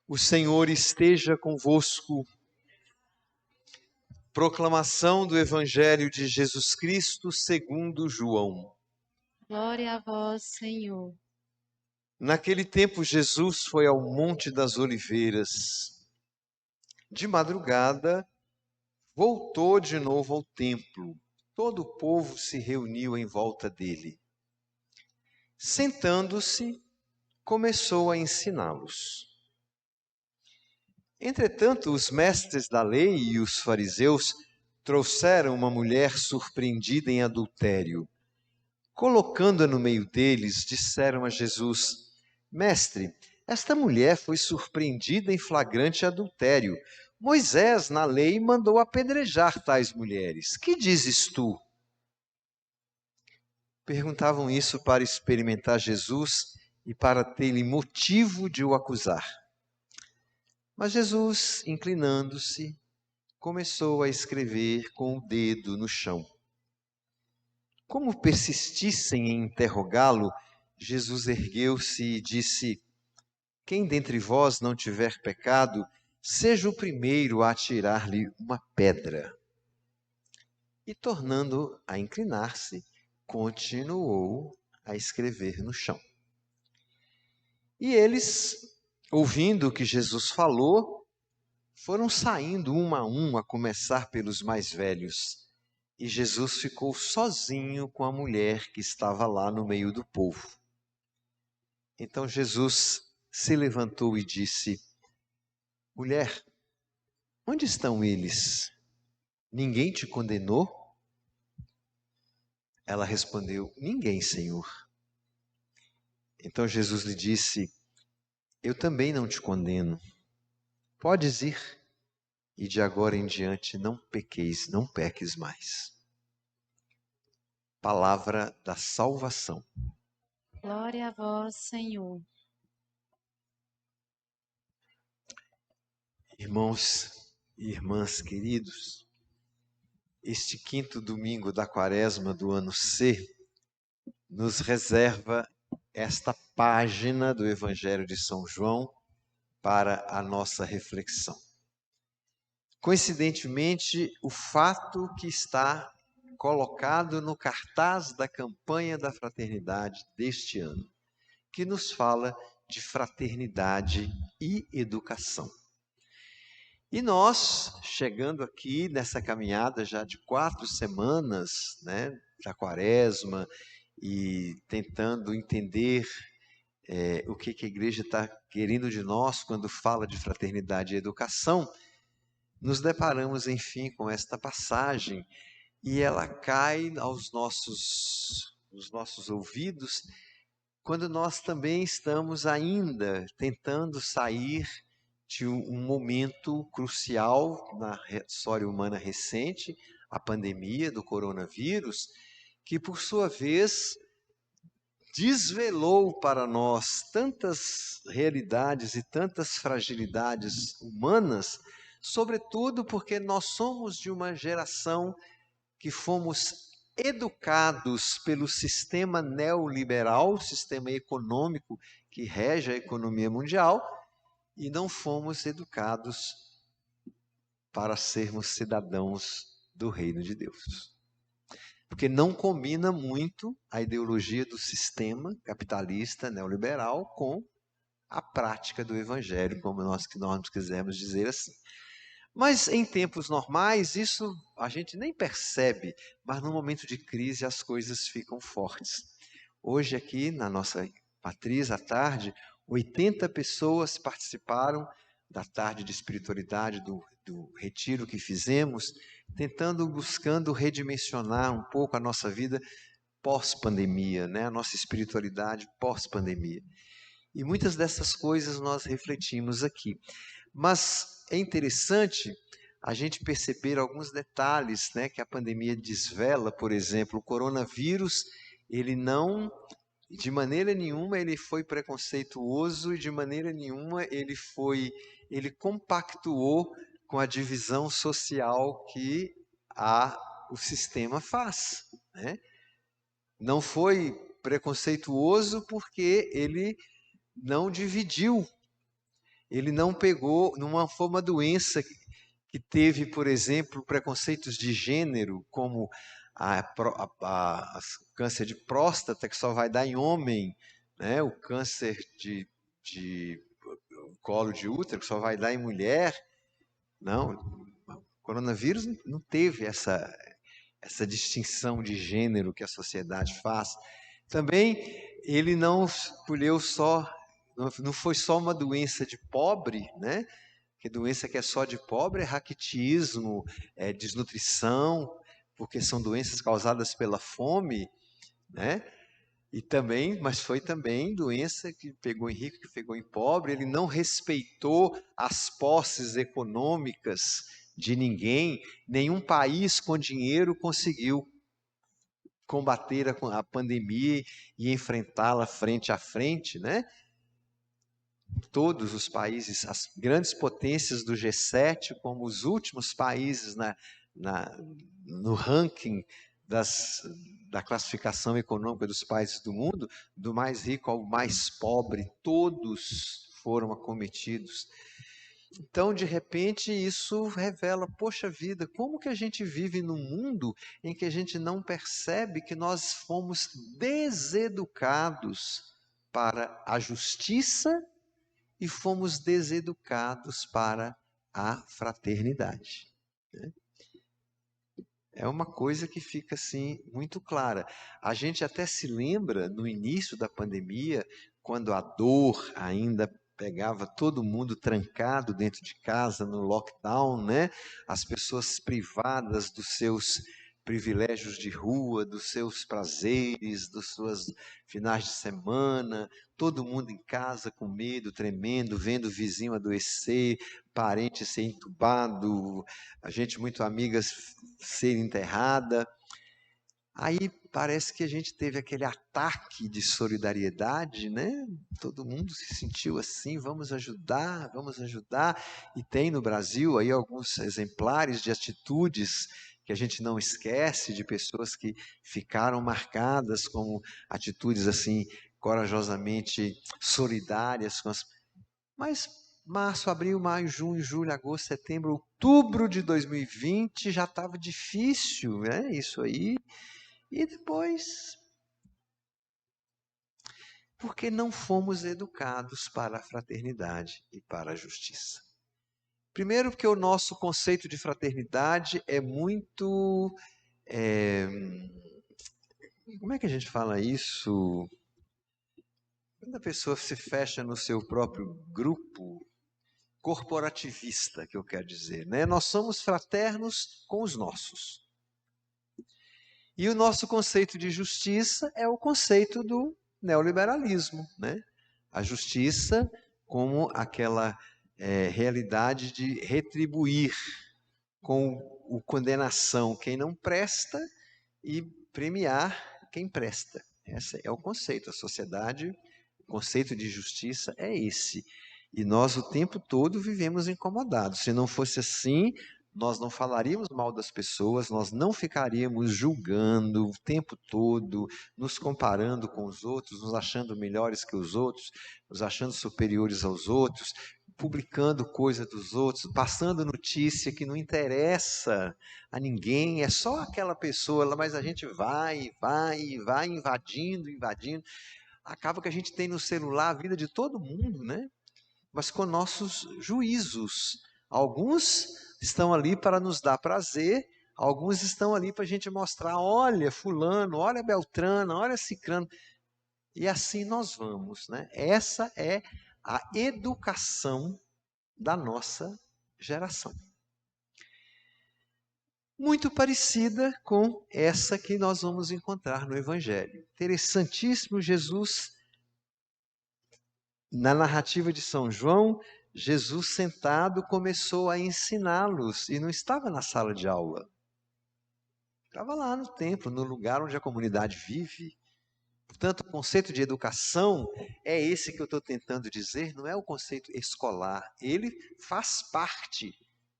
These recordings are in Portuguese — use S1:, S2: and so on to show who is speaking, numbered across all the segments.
S1: O Senhor esteja convosco. Proclamação do Evangelho de Jesus Cristo segundo João.
S2: Glória a vós, Senhor.
S1: Naquele tempo, Jesus foi ao Monte das Oliveiras. De madrugada, voltou de novo ao templo. Todo o povo se reuniu em volta dele. Sentando-se, começou a ensiná-los. Entretanto, os mestres da lei e os fariseus trouxeram uma mulher surpreendida em adultério. Colocando-a no meio deles, disseram a Jesus: Mestre, esta mulher foi surpreendida em flagrante adultério. Moisés, na lei, mandou apedrejar tais mulheres. Que dizes tu? Perguntavam isso para experimentar Jesus e para ter-lhe motivo de o acusar. Mas Jesus, inclinando-se, começou a escrever com o dedo no chão. Como persistissem em interrogá-lo, Jesus ergueu-se e disse: Quem dentre vós não tiver pecado, seja o primeiro a atirar-lhe uma pedra. E tornando a inclinar-se, continuou a escrever no chão. E eles, ouvindo o que Jesus falou, foram saindo um a começar pelos mais velhos. E Jesus ficou sozinho com a mulher que estava lá no meio do povo. Então Jesus se levantou e disse: Mulher, onde estão eles? Ninguém te condenou? Ela respondeu: Ninguém, Senhor. Então Jesus lhe disse: Eu também não te condeno. Podes ir e de agora em diante não pequeis, não peques mais. Palavra da salvação.
S2: Glória a vós, Senhor.
S1: Irmãos e irmãs queridos, este quinto domingo da Quaresma do ano C nos reserva esta página do Evangelho de São João para a nossa reflexão. Coincidentemente, o fato que está colocado no cartaz da campanha da fraternidade deste ano, que nos fala de fraternidade e educação. E nós, chegando aqui nessa caminhada já de 4 semanas, da Quaresma, e tentando entender o que a igreja está querendo de nós quando fala de fraternidade e educação, nos deparamos, enfim, com esta passagem e ela cai nos nossos ouvidos quando nós também estamos ainda tentando sair de um momento crucial na história humana recente, a pandemia do coronavírus, que por sua vez desvelou para nós tantas realidades e tantas fragilidades humanas, sobretudo porque nós somos de uma geração que fomos educados pelo sistema neoliberal, sistema econômico que rege a economia mundial, e não fomos educados para sermos cidadãos do reino de Deus. Porque não combina muito a ideologia do sistema capitalista neoliberal com a prática do evangelho, como nós quisermos dizer assim. Mas em tempos normais, isso a gente nem percebe, mas no momento de crise as coisas ficam fortes. Hoje aqui na nossa matriz, à tarde, 80 pessoas participaram da tarde de espiritualidade do retiro que fizemos, buscando redimensionar um pouco a nossa vida pós-pandemia, a nossa espiritualidade pós-pandemia. E muitas dessas coisas nós refletimos aqui. Mas é interessante a gente perceber alguns detalhes que a pandemia desvela. Por exemplo, o coronavírus, ele não, de maneira nenhuma, ele foi preconceituoso e de maneira nenhuma ele compactuou com a divisão social que o sistema faz. Não foi preconceituoso porque ele não dividiu. Ele não pegou, não foi uma doença que teve, por exemplo, preconceitos de gênero, como o câncer de próstata, que só vai dar em homem, né? O câncer de colo de útero, que só vai dar em mulher. Não, o coronavírus não teve essa distinção de gênero que a sociedade faz. Também ele não escolheu só, não foi só uma doença de pobre, né? Que doença que é só de pobre é raquitismo, é desnutrição, porque são doenças causadas pela fome, né? E também, mas foi também doença que pegou em rico, que pegou em pobre. Ele não respeitou as posses econômicas de ninguém. Nenhum país com dinheiro conseguiu combater a pandemia e enfrentá-la frente a frente, né? Todos os países, as grandes potências do G7, como os últimos países no ranking da classificação econômica dos países do mundo, do mais rico ao mais pobre, todos foram acometidos. Então, de repente, isso revela, poxa vida, como que a gente vive num mundo em que a gente não percebe que nós fomos deseducados para a justiça e fomos deseducados para a fraternidade. É uma coisa que fica assim muito clara. A gente até se lembra no início da pandemia, quando a dor ainda pegava todo mundo trancado dentro de casa no lockdown, né? As pessoas privadas dos seus privilégios de rua, dos seus prazeres, dos seus finais de semana, todo mundo em casa com medo, tremendo, vendo o vizinho adoecer, parente ser entubado, a gente muito amiga ser enterrada. Aí parece que a gente teve aquele ataque de solidariedade, né? Todo mundo se sentiu assim, vamos ajudar, vamos ajudar. E tem no Brasil aí alguns exemplares de atitudes que a gente não esquece, de pessoas que ficaram marcadas como atitudes assim corajosamente solidárias com as... Mas março, abril, maio, junho, julho, agosto, setembro, outubro de 2020 já estava difícil, né? Isso aí. E depois, porque não fomos educados para a fraternidade e para a justiça. Primeiro, porque o nosso conceito de fraternidade é muito. Como é que a gente fala isso? Quando a pessoa se fecha no seu próprio grupo, corporativista, que eu quero dizer, né? Nós somos fraternos com os nossos. E o nosso conceito de justiça é o conceito do neoliberalismo, né? A justiça como aquela realidade de retribuir com o condenação quem não presta e premiar quem presta. Esse é o conceito. A sociedade, o conceito de justiça é esse. E nós o tempo todo vivemos incomodados. Se não fosse assim, nós não falaríamos mal das pessoas, nós não ficaríamos julgando o tempo todo, nos comparando com os outros, nos achando melhores que os outros, nos achando superiores aos outros, publicando coisa dos outros, passando notícia que não interessa a ninguém, é só aquela pessoa, mas a gente vai invadindo. Acaba que a gente tem no celular a vida de todo mundo, né? Mas com nossos juízos. Alguns estão ali para nos dar prazer, alguns estão ali para a gente mostrar, olha fulano, olha Beltrano, olha Cicrano. E assim nós vamos, né? Essa é a educação da nossa geração. Muito parecida com essa que nós vamos encontrar no Evangelho. Interessantíssimo, Jesus, na narrativa de São João, Jesus sentado começou a ensiná-los e não estava na sala de aula. Estava lá no templo, no lugar onde a comunidade vive. Portanto, o conceito de educação é esse que eu estou tentando dizer, não é o conceito escolar. Ele faz parte.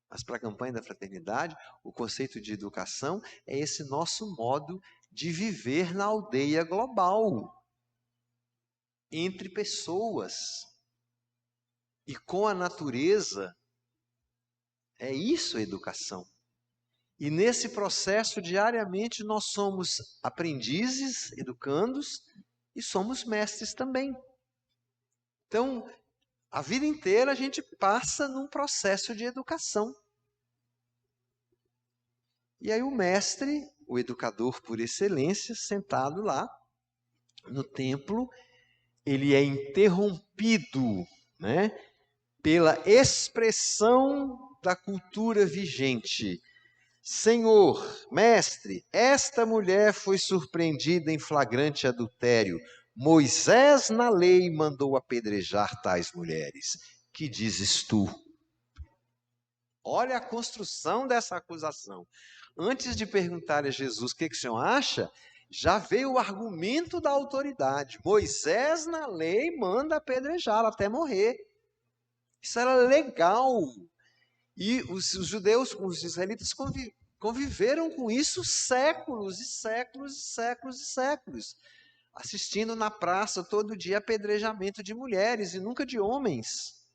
S1: Mas para a campanha da fraternidade, o conceito de educação é esse nosso modo de viver na aldeia global, entre pessoas. e com a natureza. É isso a educação. E nesse processo, diariamente, nós somos aprendizes, educandos, e somos mestres também. Então, a vida inteira a gente passa num processo de educação. E aí o mestre, o educador por excelência, sentado lá no templo, ele é interrompido, né, pela expressão da cultura vigente. Senhor, mestre, esta mulher foi surpreendida em flagrante adultério. Moisés, na lei, mandou apedrejar tais mulheres. Que dizes tu? Olha a construção dessa acusação. Antes de perguntar a Jesus o que o senhor acha, já veio o argumento da autoridade. Moisés, na lei, manda apedrejá-la até morrer. Isso era legal. E os judeus, os israelitas conviveram com isso séculos e séculos e séculos e séculos, assistindo na praça todo dia apedrejamento de mulheres e nunca de homens.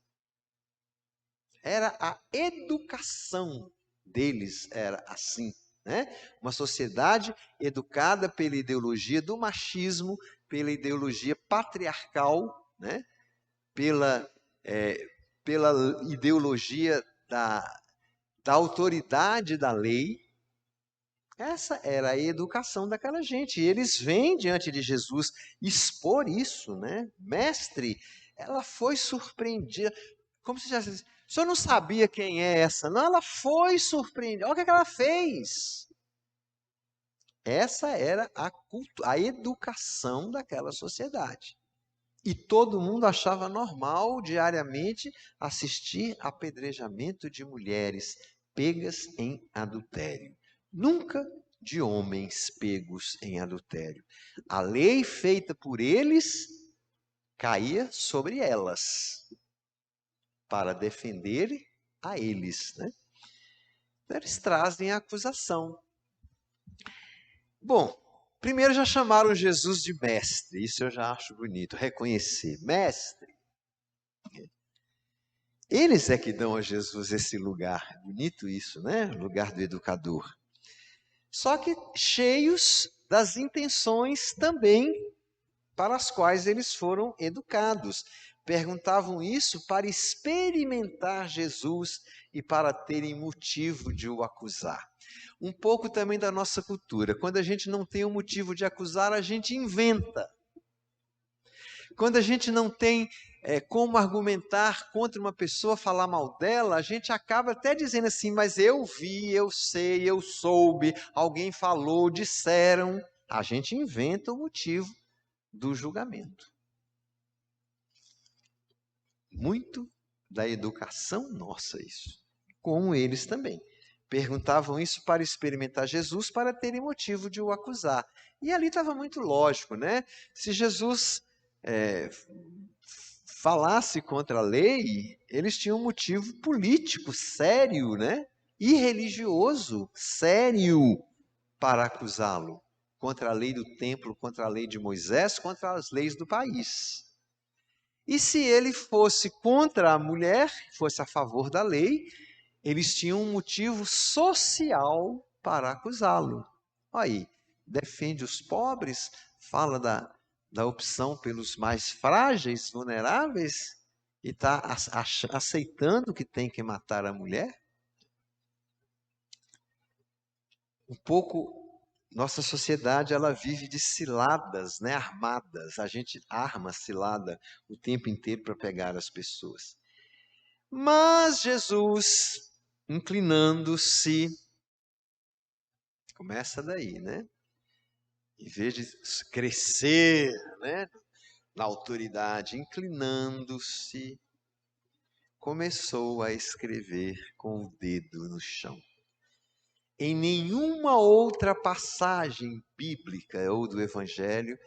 S1: Era a educação deles, era assim, né? Uma sociedade educada pela ideologia do machismo, pela ideologia patriarcal, né? Pela, pela ideologia da autoridade da lei. Essa era a educação daquela gente. E eles vêm diante de Jesus expor isso, né? Mestre, ela foi surpreendida. Como se já disse, o senhor não sabia quem é essa? Não, ela foi surpreendida. Olha o que ela fez. Essa era a educação daquela sociedade. E todo mundo achava normal, diariamente, assistir apedrejamento de mulheres pegas em adultério. Nunca de homens pegos em adultério. A lei feita por eles caía sobre elas, para defender a eles, né? Eles trazem a acusação. Bom, primeiro já chamaram Jesus de mestre, isso eu já acho bonito, reconhecer. Mestre. Eles é que dão a Jesus esse lugar, bonito isso, né? O lugar do educador. Só que cheios das intenções também para as quais eles foram educados. Perguntavam isso para experimentar Jesus e para terem motivo de o acusar. Um pouco também da nossa cultura. Quando a gente não tem um motivo de acusar, a gente inventa. Quando a gente não tem como argumentar contra uma pessoa, falar mal dela, a gente acaba até dizendo assim, mas eu vi, eu sei, eu soube, alguém falou, disseram. A gente inventa o motivo do julgamento. Muito da educação nossa isso. Como eles também. Perguntavam isso para experimentar Jesus, para terem motivo de o acusar. E ali estava muito lógico, né? Se Jesus falasse contra a lei, eles tinham um motivo político sério, né? E religioso sério para acusá-lo. Contra a lei do templo, contra a lei de Moisés, contra as leis do país. E se ele fosse contra a mulher, fosse a favor da lei, eles tinham um motivo social para acusá-lo. Aí, defende os pobres, fala da opção pelos mais frágeis, vulneráveis, e está aceitando que tem que matar a mulher? Um pouco, nossa sociedade, ela vive de ciladas, né, armadas. A gente arma cilada o tempo inteiro para pegar as pessoas. Mas Jesus, inclinando-se, começa daí, né? Em vez de crescer, né, na autoridade, inclinando-se, começou a escrever com o dedo no chão. Em nenhuma outra passagem bíblica ou do Evangelho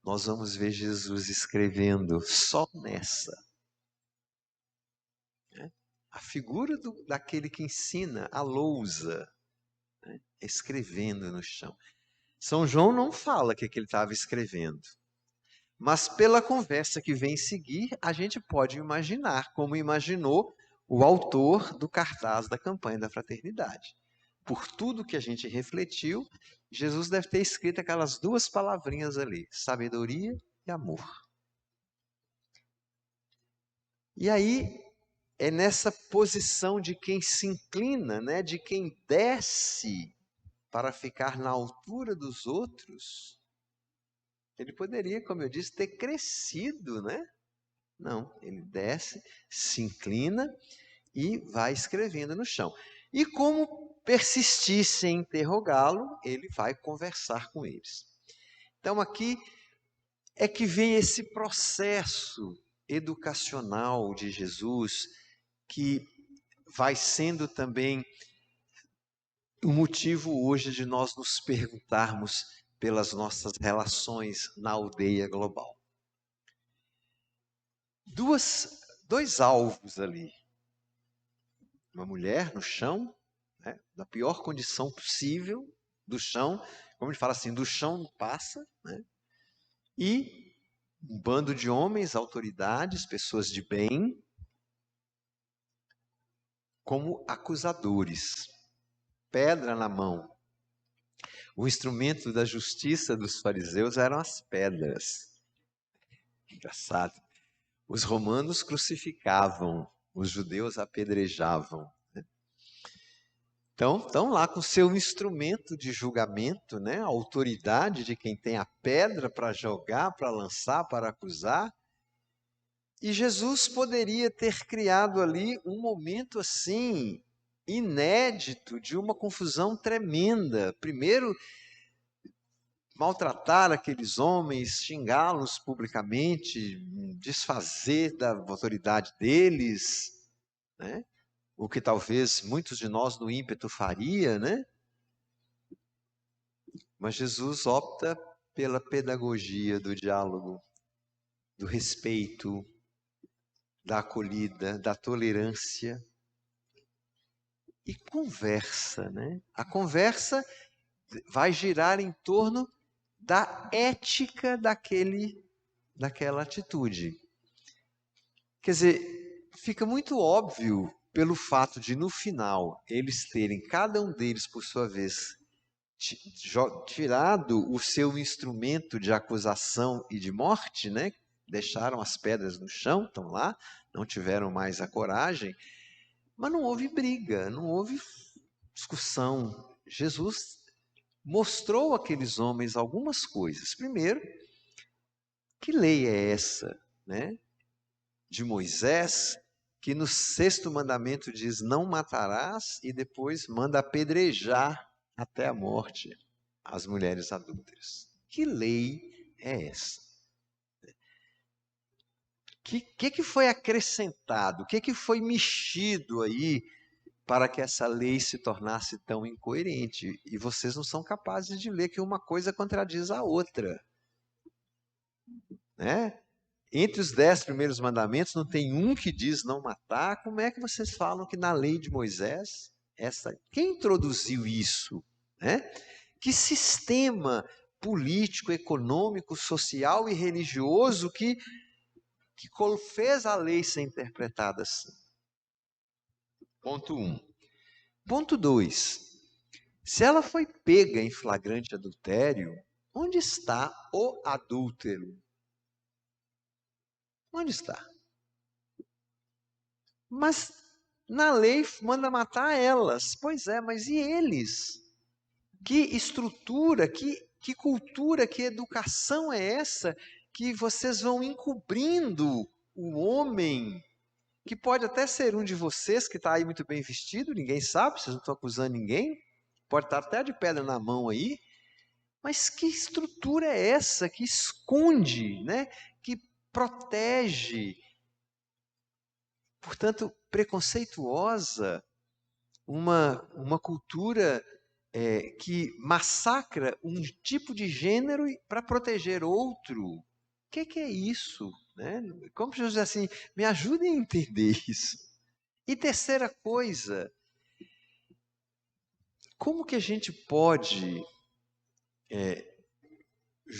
S1: nós vamos ver Jesus escrevendo, só nessa. A figura daquele que ensina, a lousa, né, escrevendo no chão. São João não fala o que ele estava escrevendo, Mas pela conversa que vem seguir, a gente pode imaginar como imaginou o autor do cartaz da campanha da fraternidade. Por tudo que a gente refletiu, Jesus deve ter escrito aquelas duas palavrinhas ali: sabedoria e amor. E aí é nessa posição de quem se inclina, né, de quem desce para ficar na altura dos outros. Ele poderia, como eu disse, ter crescido, né? Não, ele desce, se inclina e vai escrevendo no chão. E como persistissem em interrogá-lo, ele vai conversar com eles. Então aqui é que vem esse processo educacional de Jesus, que vai sendo também o motivo hoje de nós nos perguntarmos pelas nossas relações na aldeia global. Dois alvos ali. Uma mulher no chão, né, da pior condição possível, do chão, como a gente fala assim, do chão não passa, né, e um bando de homens, autoridades, pessoas de bem, como acusadores, pedra na mão. O instrumento da justiça dos fariseus eram as pedras. Engraçado. Os romanos crucificavam, os judeus apedrejavam. Então, estão lá com seu instrumento de julgamento, né? A autoridade de quem tem a pedra para jogar, para lançar, para acusar. E Jesus poderia ter criado ali um momento assim, inédito, de uma confusão tremenda. Primeiro, maltratar aqueles homens, xingá-los publicamente, desfazer da autoridade deles, né? O que talvez muitos de nós no ímpeto faria, né? Mas Jesus opta pela pedagogia do diálogo, do respeito, da acolhida, da tolerância e conversa, né? A conversa vai girar em torno da ética daquela atitude. Quer dizer, fica muito óbvio pelo fato de no final eles terem, cada um deles por sua vez, tirado o seu instrumento de acusação e de morte, né? Deixaram as pedras no chão, estão lá, não tiveram mais a coragem, mas não houve briga, não houve discussão. Jesus mostrou àqueles homens algumas coisas. Primeiro, que lei é essa, né? De Moisés, que no sexto mandamento diz: não matarás, e depois manda apedrejar até a morte as mulheres adúlteras. Que lei é essa? Que foi acrescentado? O que foi mexido aí para que essa lei se tornasse tão incoerente? E vocês não são capazes de ler que uma coisa contradiz a outra, né? Entre os 10 primeiros mandamentos não tem um que diz não matar. Como é que vocês falam que na lei de Moisés, quem introduziu isso, né? Que sistema político, econômico, social e religioso que fez a lei ser interpretada assim? Ponto 1. Ponto 2. Se ela foi pega em flagrante adultério, onde está o adúltero? Onde está? Mas na lei manda matar elas. Pois é, mas e eles? Que estrutura, que cultura, que educação é essa que vocês vão encobrindo o homem, que pode até ser um de vocês que está aí muito bem vestido, ninguém sabe, vocês não estão acusando ninguém, pode estar até de pedra na mão aí, mas que estrutura é essa que esconde, né? Que protege, portanto, preconceituosa, uma cultura que massacra um tipo de gênero para proteger outro? O que é isso? Né? Como Jesus diz assim, me ajudem a entender isso. E terceira coisa, como que a gente pode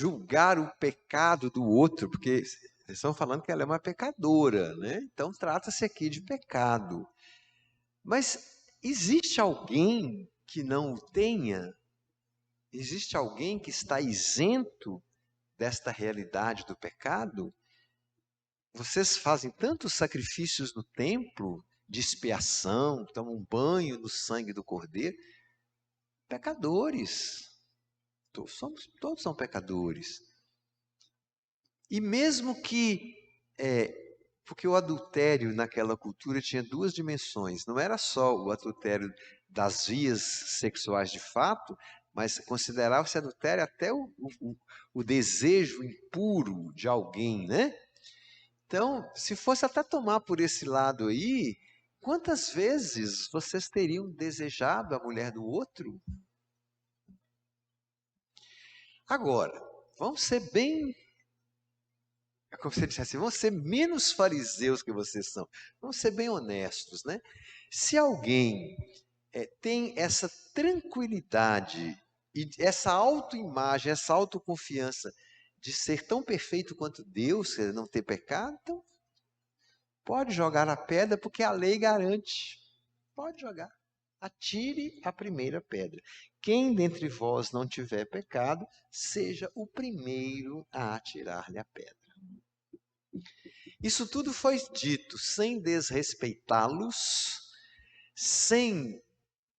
S1: julgar o pecado do outro, porque eles estão falando que ela é uma pecadora, né? Então trata-se aqui de pecado. Mas existe alguém que não o tenha? Existe alguém que está isento desta realidade do pecado? Vocês fazem tantos sacrifícios no templo de expiação, tomam um banho no sangue do Cordeiro. Pecadores. Todos são pecadores. E mesmo que, porque o adultério naquela cultura tinha duas dimensões, não era só o adultério das vias sexuais de fato, mas considerava-se adultério até o desejo impuro de alguém, né? Então, se fosse até tomar por esse lado aí, quantas vezes vocês teriam desejado a mulher do outro? Agora, vamos ser bem, como você disse assim, vamos ser menos fariseus que vocês são. Vamos ser bem honestos, né? Se alguém tem essa tranquilidade e essa autoimagem, essa autoconfiança de ser tão perfeito quanto Deus, não ter pecado, então pode jogar a pedra porque a lei garante. Pode jogar. Atire a primeira pedra. Quem dentre vós não tiver pecado, seja o primeiro a atirar-lhe a pedra. Isso tudo foi dito sem desrespeitá-los, sem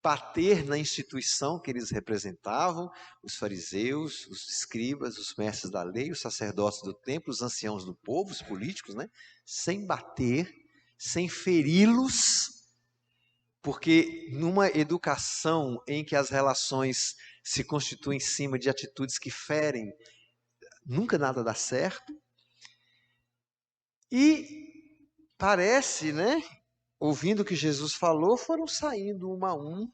S1: bater na instituição que eles representavam, os fariseus, os escribas, os mestres da lei, os sacerdotes do templo, os anciãos do povo, os políticos, né? Sem bater, sem feri-los, porque numa educação em que as relações se constituem em cima de atitudes que ferem, nunca nada dá certo. E parece, né, ouvindo o que Jesus falou, foram saindo um a um,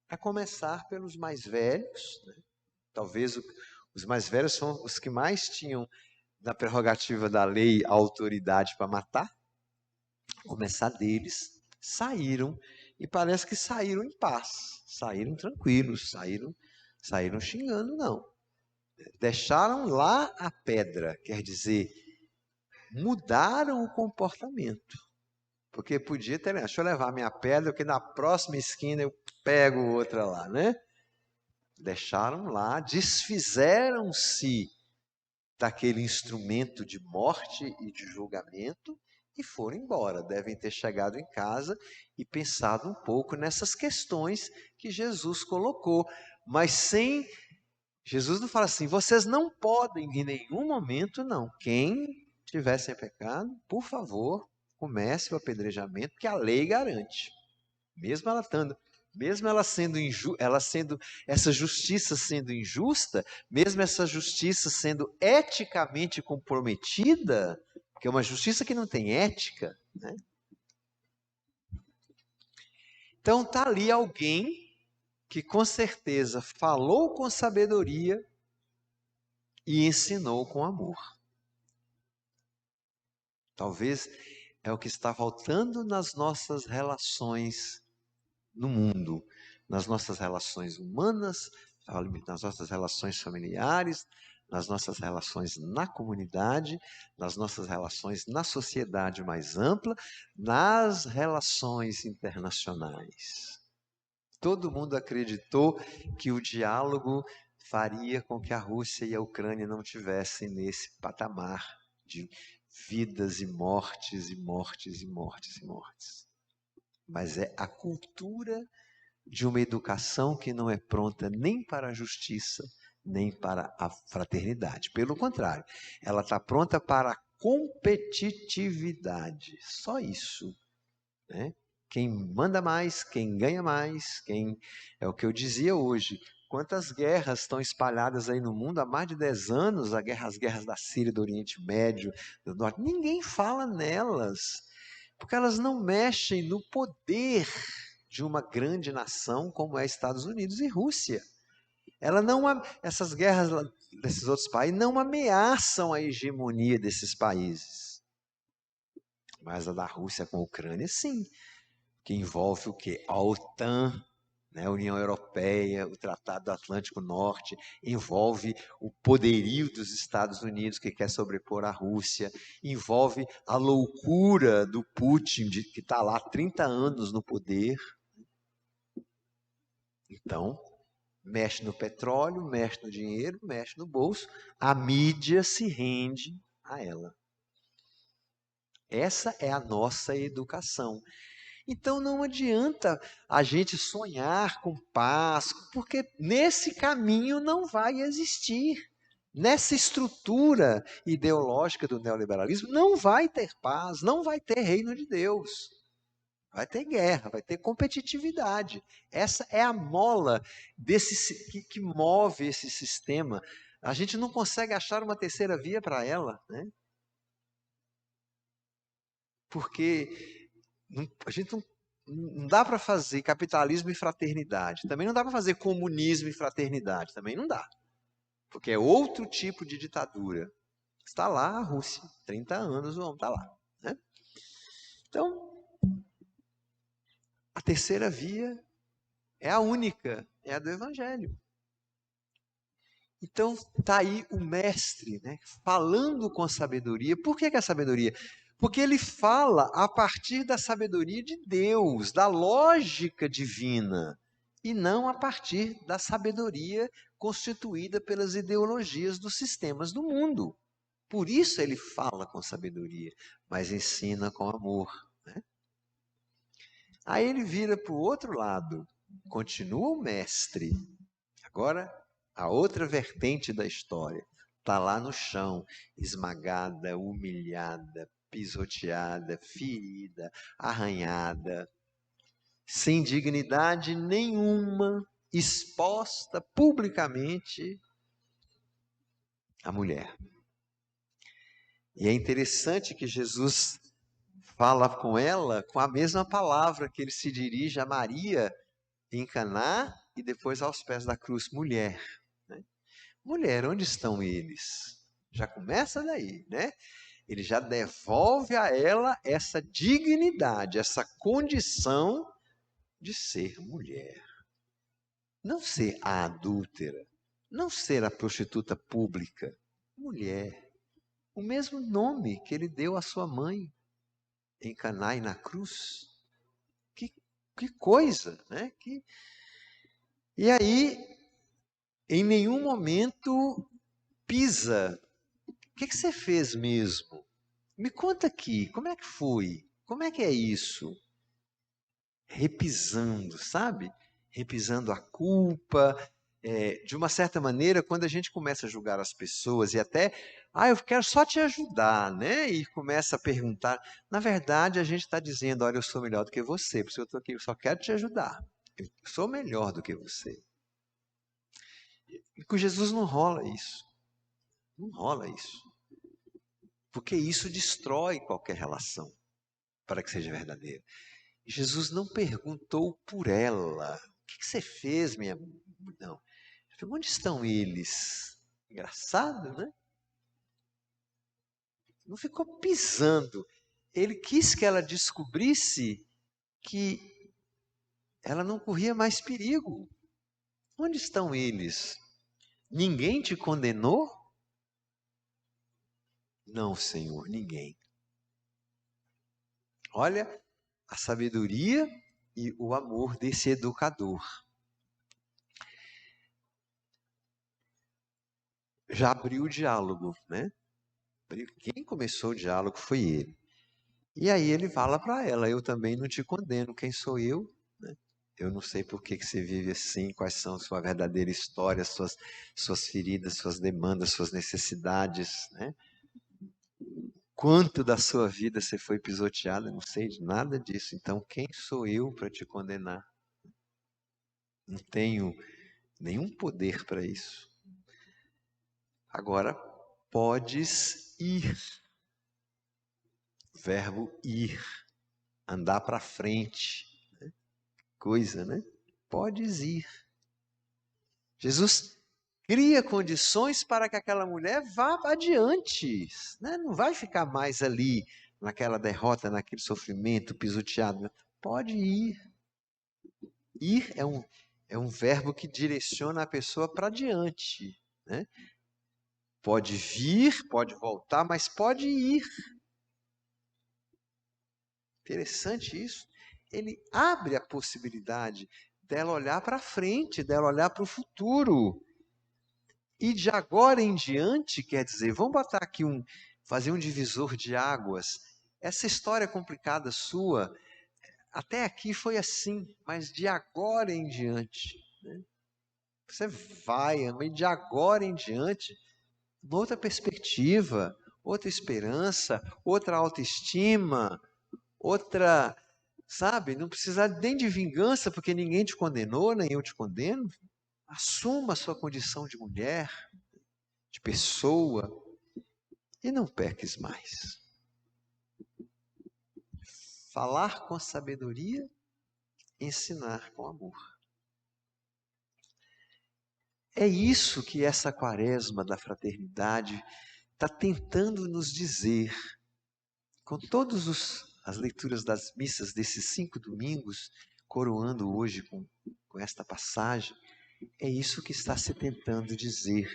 S1: a começar pelos mais velhos, né? Talvez os mais velhos são os que mais tinham, na prerrogativa da lei, a autoridade para matar. Começar deles, saíram, e parece que saíram em paz, saíram tranquilos, saíram xingando, não. Deixaram lá a pedra, quer dizer, mudaram o comportamento. Porque podia ter, deixa eu levar minha pedra, porque na próxima esquina eu pego outra lá, né? Deixaram lá, desfizeram-se daquele instrumento de morte e de julgamento e foram embora. Devem ter chegado em casa e pensado um pouco nessas questões que Jesus colocou, mas sem. Jesus não fala assim, vocês não podem em nenhum momento, não. Quem tiver sem pecado, por favor, comece o apedrejamento, que a lei garante. Mesmo ela sendo essa justiça sendo injusta, mesmo essa justiça sendo eticamente comprometida, porque é uma justiça que não tem ética, né? Então tá ali alguém que com certeza falou com sabedoria e ensinou com amor. Talvez é o que está faltando nas nossas relações no mundo, nas nossas relações humanas, nas nossas relações familiares, nas nossas relações na comunidade, nas nossas relações na sociedade mais ampla, nas relações internacionais. Todo mundo acreditou que o diálogo faria com que a Rússia e a Ucrânia não tivessem nesse patamar de vidas e mortes e mortes e mortes e mortes. Mas é a cultura de uma educação que não é pronta nem para a justiça, nem para a fraternidade. Pelo contrário, ela está pronta para a competitividade. Só isso, né? Quem manda mais, quem ganha mais, é o que eu dizia hoje. Quantas guerras estão espalhadas aí no mundo há mais de 10 anos, as guerras da Síria, do Oriente Médio, do Norte, ninguém fala nelas, porque elas não mexem no poder de uma grande nação como é Estados Unidos e Rússia. Essas guerras desses outros países não ameaçam a hegemonia desses países. Mas a da Rússia com a Ucrânia, sim. Que envolve o quê? A OTAN, né? A União Europeia, o Tratado do Atlântico Norte, envolve o poderio dos Estados Unidos que quer sobrepor a Rússia, envolve a loucura do Putin, que está lá há 30 anos no poder. Então, mexe no petróleo, mexe no dinheiro, mexe no bolso, a mídia se rende a ela. Essa é a nossa educação. Então não adianta a gente sonhar com paz, porque nesse caminho não vai existir. Nessa estrutura ideológica do neoliberalismo não vai ter paz, não vai ter reino de Deus. Vai ter guerra, vai ter competitividade. Essa é a mola que move esse sistema. A gente não consegue achar uma terceira via para ela, né? Porque a gente não dá para fazer capitalismo e fraternidade. Também não dá para fazer comunismo e fraternidade. Também não dá. Porque é outro tipo de ditadura. Está lá a Rússia. 30 anos o homem está lá. Né? Então, a terceira via é a única. É a do Evangelho. Então, está aí o mestre, né, falando com sabedoria. Por que a sabedoria? Porque ele fala a partir da sabedoria de Deus, da lógica divina, e não a partir da sabedoria constituída pelas ideologias dos sistemas do mundo. Por isso ele fala com sabedoria, mas ensina com amor. Né? Aí ele vira para o outro lado, continua o mestre. Agora, a outra vertente da história está lá no chão, esmagada, humilhada, pisoteada, ferida, arranhada, sem dignidade nenhuma, exposta publicamente a mulher. E é interessante que Jesus fala com ela com a mesma palavra que ele se dirige a Maria em Caná e depois aos pés da cruz, mulher. Né? Mulher, onde estão eles? Já começa daí, né? Ele já devolve a ela essa dignidade, essa condição de ser mulher. Não ser a adúltera, não ser a prostituta pública, mulher. O mesmo nome que ele deu à sua mãe em Caná e na cruz. Que coisa, né? E aí, em nenhum momento pisa. O que você fez mesmo? Me conta aqui, como é que foi? Como é que é isso? Repisando, sabe? Repisando a culpa. De uma certa maneira, quando a gente começa a julgar as pessoas e até, eu quero só te ajudar, né? E começa a perguntar. Na verdade, a gente está dizendo, olha, eu sou melhor do que você, por isso eu estou aqui, eu só quero te ajudar. Eu sou melhor do que você. E com Jesus não rola isso. Não rola isso. Porque isso destrói qualquer relação para que seja verdadeira. Jesus não perguntou por ela. O que você fez, minha... Não. Ele falou, onde estão eles? Engraçado, né? Não ficou pisando. Ele quis que ela descobrisse que ela não corria mais perigo. Onde estão eles? Ninguém te condenou? Não, Senhor, ninguém. Olha a sabedoria e o amor desse educador. Já abriu o diálogo, né? Quem começou o diálogo foi ele. E aí ele fala para ela, eu também não te condeno, quem sou eu? Né? Eu não sei por que você vive assim, quais são a sua verdadeira história, suas feridas, suas demandas, suas necessidades, né? Quanto da sua vida você foi pisoteada, não sei de nada disso. Então, quem sou eu para te condenar? Não tenho nenhum poder para isso. Agora, podes ir. Verbo ir. Andar para frente. Né? Coisa, né? Podes ir. Jesus cria condições para que aquela mulher vá adiante. Né? Não vai ficar mais ali, naquela derrota, naquele sofrimento, pisoteado. Pode ir. Ir É um verbo que direciona a pessoa para diante, né? Pode vir, pode voltar, mas pode ir. Interessante isso. Ele abre a possibilidade dela olhar para frente, dela olhar para o futuro. E de agora em diante, quer dizer, vamos botar aqui fazer um divisor de águas. Essa história complicada sua, até aqui foi assim, mas de agora em diante, né? Você vai, mas de agora em diante, outra perspectiva, outra esperança, outra autoestima, outra, sabe, não precisa nem de vingança, porque ninguém te condenou, nem eu te condeno. Assuma a sua condição de mulher, de pessoa, e não peques mais. Falar com sabedoria, ensinar com amor. É isso que essa quaresma da fraternidade está tentando nos dizer, com todas as leituras das missas desses 5 domingos, coroando hoje com esta passagem, é isso que está se tentando dizer.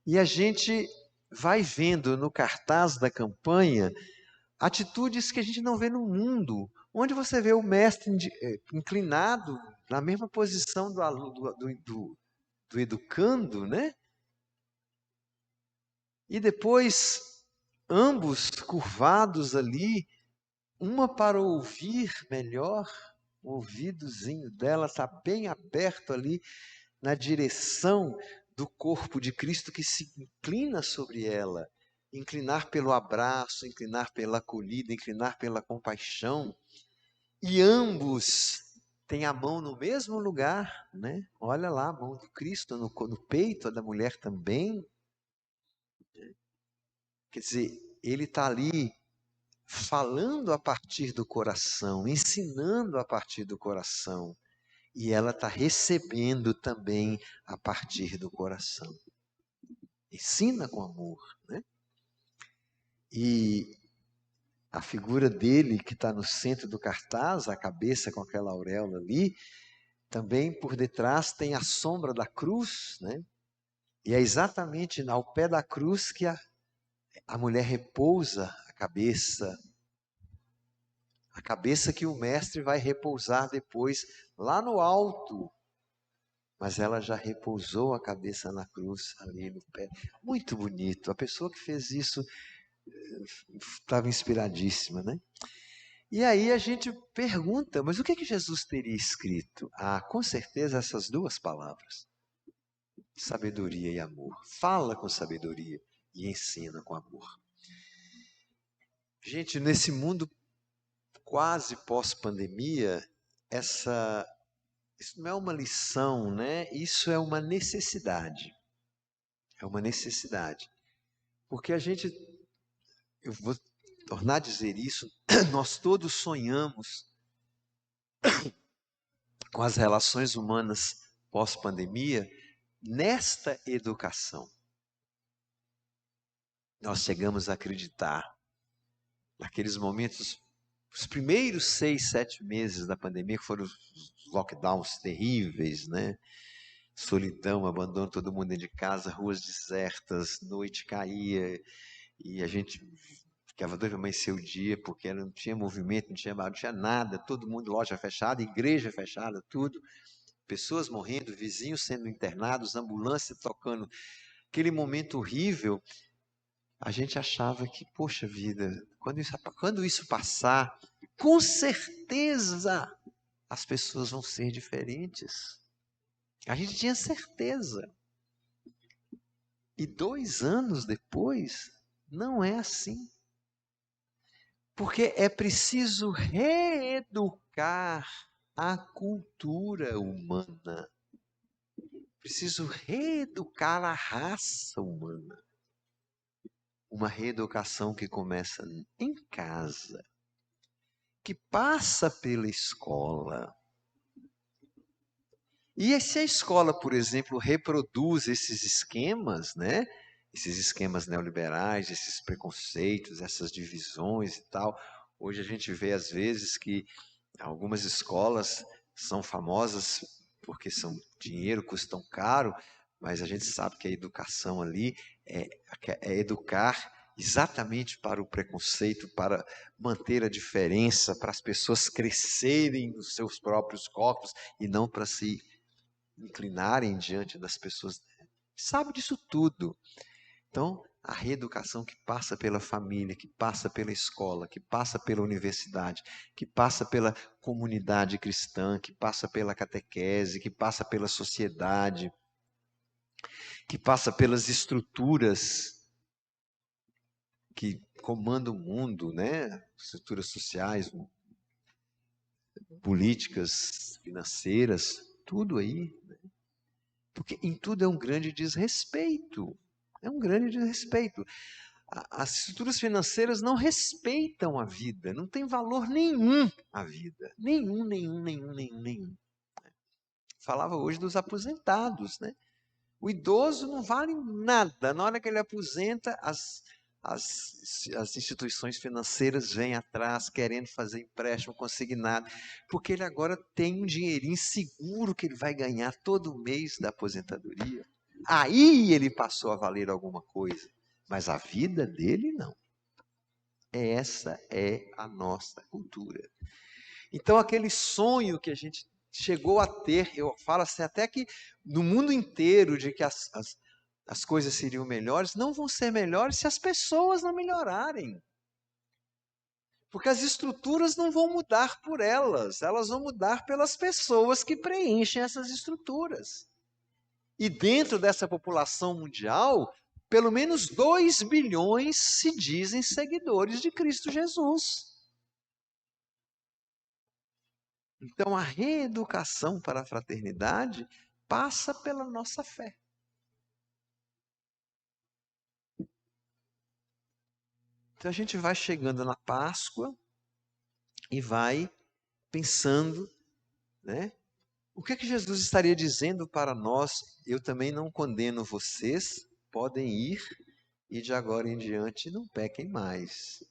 S1: E a gente vai vendo no cartaz da campanha atitudes que a gente não vê no mundo, onde você vê o mestre inclinado na mesma posição do aluno, do educando, né? E depois ambos curvados ali, uma para ouvir melhor, o ouvidozinho dela está bem aberto ali na direção do corpo de Cristo que se inclina sobre ela. Inclinar pelo abraço, inclinar pela acolhida, inclinar pela compaixão. E ambos têm a mão no mesmo lugar, né? Olha lá, a mão do Cristo no peito, a da mulher também. Quer dizer, ele está ali falando a partir do coração, ensinando a partir do coração. E ela está recebendo também a partir do coração. Ensina com amor, né? E a figura dele que está no centro do cartaz, a cabeça com aquela auréola ali, também por detrás tem a sombra da cruz, né? E é exatamente ao pé da cruz que a mulher repousa a cabeça que o mestre vai repousar depois lá no alto. Mas ela já repousou a cabeça na cruz, ali no pé. Muito bonito. A pessoa que fez isso estava inspiradíssima, né? E aí a gente pergunta, mas o que Jesus teria escrito? Ah, com certeza essas duas palavras. Sabedoria e amor. Fala com sabedoria e ensina com amor. Gente, nesse mundo quase pós-pandemia, isso não é uma lição, né? Isso é uma necessidade. É uma necessidade. Porque eu vou tornar a dizer isso, nós todos sonhamos com as relações humanas pós-pandemia nesta educação. Nós chegamos a acreditar, naqueles momentos, os primeiros 6, 7 meses da pandemia, que foram os lockdowns terríveis, né? Solidão, abandono, todo mundo dentro de casa, ruas desertas, noite caía, e a gente ficava doido para amanhecer o dia, porque não tinha movimento, não tinha nada, todo mundo, loja fechada, igreja fechada, tudo. Pessoas morrendo, vizinhos sendo internados, ambulância tocando. Aquele momento horrível, a gente achava que, poxa vida, quando isso passar, com certeza as pessoas vão ser diferentes. A gente tinha certeza. E 2 anos depois, não é assim. Porque é preciso reeducar a cultura humana. Preciso reeducar a raça humana. Uma reeducação que começa em casa, que passa pela escola. E se a escola, por exemplo, reproduz esses esquemas, né? Esses esquemas neoliberais, esses preconceitos, essas divisões e tal. Hoje a gente vê às vezes que algumas escolas são famosas porque dinheiro custam caro, mas a gente sabe que a educação ali é educar exatamente para o preconceito, para manter a diferença, para as pessoas crescerem nos seus próprios corpos e não para se inclinarem diante das pessoas. Sabe disso tudo. Então, a reeducação que passa pela família, que passa pela escola, que passa pela universidade, que passa pela comunidade cristã, que passa pela catequese, que passa pela sociedade, que passa pelas estruturas que comandam o mundo, né? Estruturas sociais, políticas, financeiras, tudo aí. Porque em tudo é um grande desrespeito. É um grande desrespeito. As estruturas financeiras não respeitam a vida, não tem valor nenhum a vida. Nenhum. Falava hoje dos aposentados, né? O idoso não vale nada. Na hora que ele aposenta, as instituições financeiras vêm atrás, querendo fazer empréstimo consignado, porque ele agora tem um dinheirinho seguro que ele vai ganhar todo mês da aposentadoria. Aí ele passou a valer alguma coisa, mas a vida dele não. Essa é a nossa cultura. Então, aquele sonho que a gente chegou a ter, eu falo assim, até que no mundo inteiro, de que as coisas seriam melhores, não vão ser melhores se as pessoas não melhorarem. Porque as estruturas não vão mudar por elas vão mudar pelas pessoas que preenchem essas estruturas. E dentro dessa população mundial, pelo menos 2 bilhões se dizem seguidores de Cristo Jesus. Então, a reeducação para a fraternidade passa pela nossa fé. Então, a gente vai chegando na Páscoa e vai pensando, né? O que é que Jesus estaria dizendo para nós? Eu também não condeno vocês, podem ir e de agora em diante não pequem mais.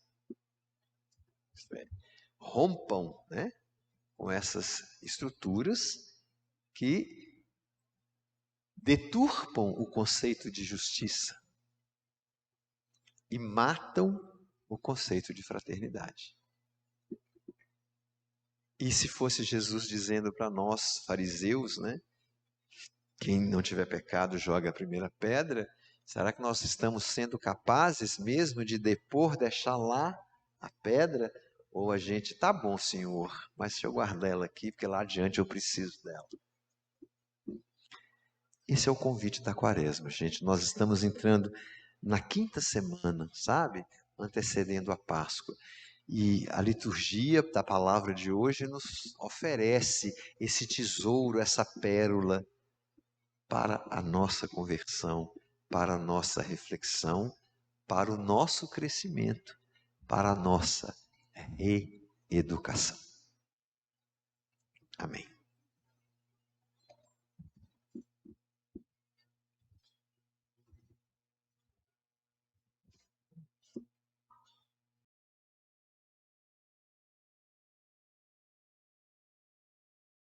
S1: Rompam, né, com essas estruturas que deturpam o conceito de justiça e matam o conceito de fraternidade. E se fosse Jesus dizendo para nós, fariseus, né? Quem não tiver pecado, joga a primeira pedra. Será que nós estamos sendo capazes mesmo de depor, deixar lá a pedra? Ou a gente, tá bom, Senhor, mas deixa eu guardar ela aqui, porque lá adiante eu preciso dela. Esse é o convite da Quaresma, gente. Nós estamos entrando na 5ª semana, sabe? Antecedendo a Páscoa. E a liturgia da palavra de hoje nos oferece esse tesouro, essa pérola para a nossa conversão, para a nossa reflexão, para o nosso crescimento, para a nossa reeducação. Amém.